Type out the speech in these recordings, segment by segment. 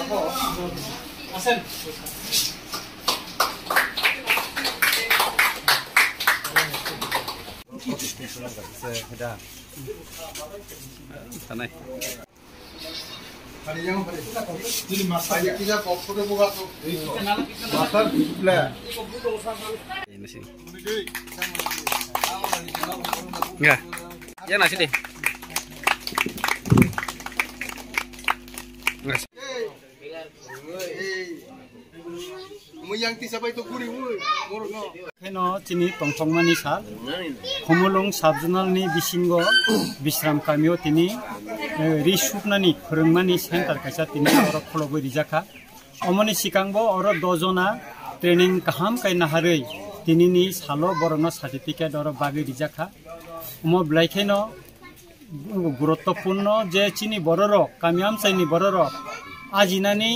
Ya, ya nasi deh. Keno cini tongtongmani sal, Phwrwngmung subjonalni bisingo bisram kamio tini risupnani Phwrwngmani center kaisa tini oro kholobo rijaka. Omoni sikangbo oro dojona training kaham kai naharei tini ni salo borno certificate oro bagi rijaka. Omo blaikeno guruttopurno je cini bororok kamiam saini bororok ajinani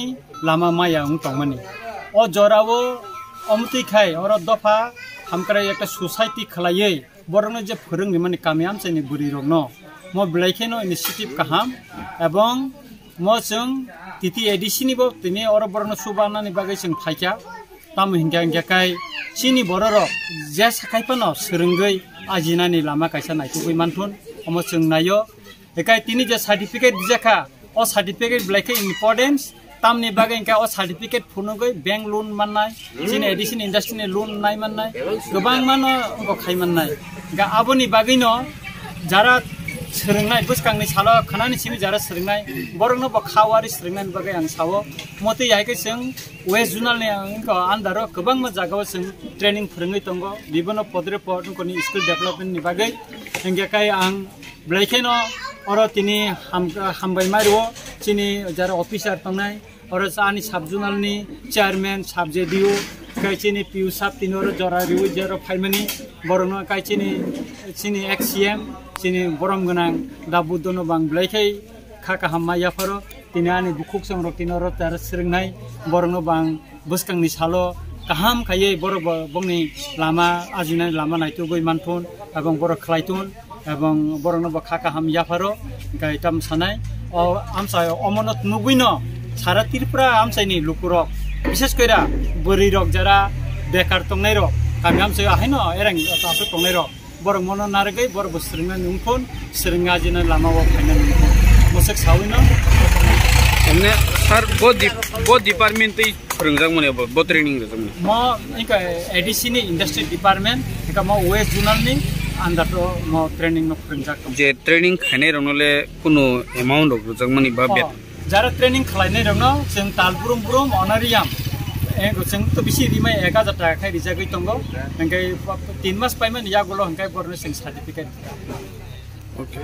lama maya ungtongmani. O jorao omti khai oro dofa hamkara ekta society khlaiye borno je Phwrwngmani kamiam saini buri rogno mo blaikeno initiative kaham ebong mo jeng titi ADC ni bo tini oro borno subanani bagai jeng phaikya tam hingga kai chini bororok je sakaipano srunggei ajinani lama kaisa naitugui manthun omo jeng nayo ekai tini je certificate dijaka o certificate blaike importance tamni bagai engka o certificate phunugoi bank loan mannai chini ADC industry ni loan nai mannai gobang mano engko khai mannai ga aboni bagai no jara srungnai buskangni salo khanani simi jara srungnai borno bo khawari srungnai bagai ang sawo mote yaike jeng west zonal ni engko andaro gobang ma jagao jeng training phwrwngoi tongo bibono podre pod koni skill development ni bagai engga kai ang blaikeno oro tini hambai mario chini jara officer tongnai oro ani subjonal ni chairman subjedio kai chini piu sab tinoro jora riu jero phaimani borno kai chini XCM chini borom ganang dabudono bang blaikai khaka hamma yafaro tini ani bukhuk songrok tinoro tar srungnai borno bang buskang ni salo kaham khaye boro bongni lama ajinai lama naitugoi manthun abong boro khlaitun এবং বরনো খাকা হাম ইয়াফারো গাইতাম সানাই ও আমসাই অমনত নুগুইনো সারা ত্রিপুরা আমসাইনি লুকুরক বিশেষ কইরা বরি rock যারা বেকার তংনাই rock কামি আমসাই আহাইনো এরাং তাসো তংনাই rock বরং মন নারগৈ বর বস্ত্রঙ্গা নুংফুন স্রঙ্গা জিনা লামাও ফাইনা নুংফুন মসক সাউইনো এমনে স্যার বো ডিপার্টমেন্টই फोरोंजांमोने बो ट्रेनिंग जोंमोन म इनका ADC नि इंडस्ट्री डिपार्टमेंट इनका म वेस्ट जोनल नि अंदर तो म ट्रेनिंग न फोरोंजाक जे ट्रेनिंग खाने रनले कुनो अमाउंट अफ जोंमोनि बा बेत जारा ट्रेनिंग खालायनाय रनो जों तालबुरुम बुरुम अनारियाम एगो जों तो बिसि रिमाय 1000 टाका खाय रिजागै तंगो हंगाय 3 मास पाइमन यागोलो हंगाय बरनो जों सर्टिफिकेट ओके